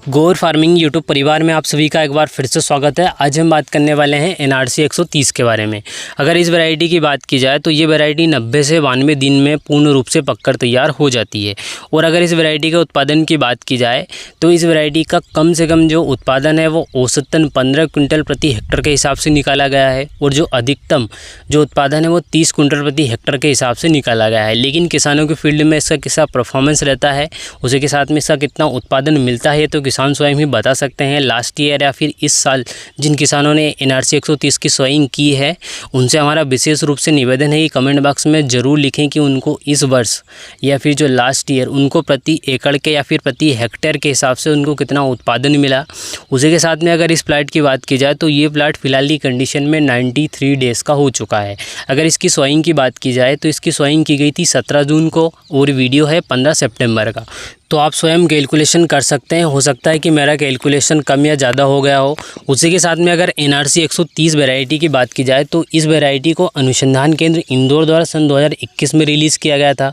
गौर farming YouTube परिवार में आप सभी का एक बार फिर से स्वागत है। आज हम बात करने वाले हैं NRC 130 के बारे में। अगर इस वैरायटी की बात की जाए तो ये वैरायटी 90 से 92 दिन में पूर्ण रूप से पककर तैयार हो जाती है। और अगर इस वैरायटी के उत्पादन की बात की जाए तो इस वैरायटी का कम से कम जो उत्पादन है वो औसतन 15 क्विंटल प्रति हेक्टर के हिसाब से निकाला गया है और जो अधिकतम जो उत्पादन है वो 30 क्विंटल प्रति हेक्टर के हिसाब से निकाला गया है। लेकिन किसानों के फील्ड में इसका कैसा परफॉर्मेंस रहता है, उसी के साथ में इसका कितना उत्पादन मिलता है, तो किसान स्वयं ही बता सकते हैं। लास्ट ईयर या फिर इस साल जिन किसानों ने NRC 130 की सोइंग की है उनसे हमारा विशेष रूप से निवेदन है कि कमेंट बॉक्स में ज़रूर लिखें कि उनको इस वर्ष या फिर जो लास्ट ईयर उनको प्रति एकड़ के या फिर प्रति हेक्टेयर के हिसाब से उनको कितना उत्पादन मिला। उसी के साथ में अगर इस प्लाट की बात की जाए तो ये प्लाट फिलहाल की कंडीशन में 93 डेज़ का हो चुका है। अगर इसकी सोइंग की बात की जाए तो इसकी सोइंग की गई थी 17 जून को और वीडियो है 15 सितंबर का। तो आप स्वयं कैलकुलेशन कर सकते हैं, हो सकता है कि मेरा कैलकुलेशन कम या ज़्यादा हो गया हो। उसी के साथ में अगर NRC 130 वैरायटी की बात की जाए तो इस वैरायटी को अनुसंधान केंद्र इंदौर द्वारा सन 2021 में रिलीज़ किया गया था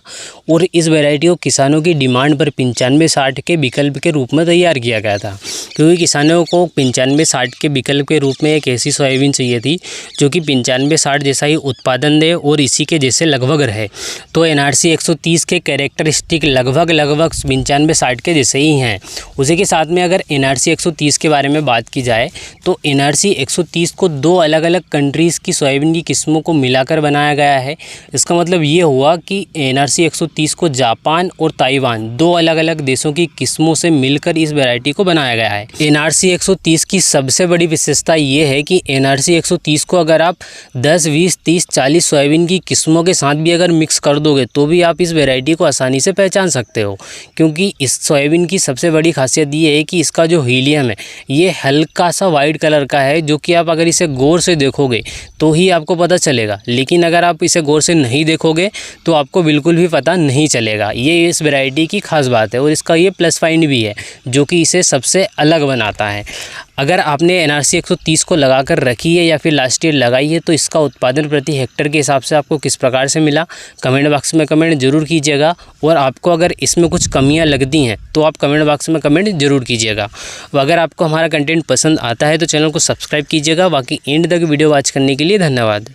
और इस वैरायटी को किसानों की डिमांड पर 95-60 के विकल्प के रूप में तैयार किया गया था, क्योंकि किसानों को 95-60 के विकल्प के रूप में एक ऐसी सोयाबीन चाहिए थी जो कि 95-60 जैसा ही उत्पादन दे और इसी के जैसे लगभग रहे। तो NRC 130 के कैरेक्टरिस्टिक लगभग 95-60 के जैसे ही हैं। उसी के साथ में अगर NRC 130 के बारे में बात की जाए तो NRC 130 को दो अलग अलग कंट्रीज़ की सोयाबीन की किस्मों को मिलाकर बनाया गया है। इसका मतलब ये हुआ कि NRC 130 को जापान और ताइवान दो अलग अलग देशों की किस्मों से मिलकर इस वैरायटी को बनाया गया है। NRC 130 की सबसे बड़ी विशेषता ये है कि NRC 130 को अगर आप 10, 20, 30, 40 सोयाबीन की किस्मों के साथ भी अगर मिक्स कर दोगे तो भी आप इस वैरायटी को आसानी से पहचान सकते हो, क्योंकि इस सोयाबीन की सबसे बड़ी खासियत ये है कि इसका जो हीलियम है ये हल्का सा वाइट कलर का है, जो कि आप अगर इसे गौर से देखोगे तो ही आपको पता चलेगा। लेकिन अगर आप इसे गौर से नहीं देखोगे तो आपको बिल्कुल भी पता नहीं चलेगा। ये इस वैरायटी की खास बात है और इसका ये प्लस पॉइंट भी है जो कि इसे सबसे अलग बनाता है। अगर आपने NRC 130 को लगा कर रखी है या फिर लास्ट ईयर लगाई है तो इसका उत्पादन प्रति हेक्टर के हिसाब से आपको किस प्रकार से मिला, कमेंट बॉक्स में कमेंट जरूर कीजिएगा। और आपको अगर इसमें कुछ कमियां लगती हैं तो आप कमेंट बॉक्स में कमेंट जरूर कीजिएगा। अगर आपको हमारा कंटेंट पसंद आता है तो चैनल को सब्सक्राइब कीजिएगा। बाकी एंड तक वीडियो वॉच करने के लिए धन्यवाद।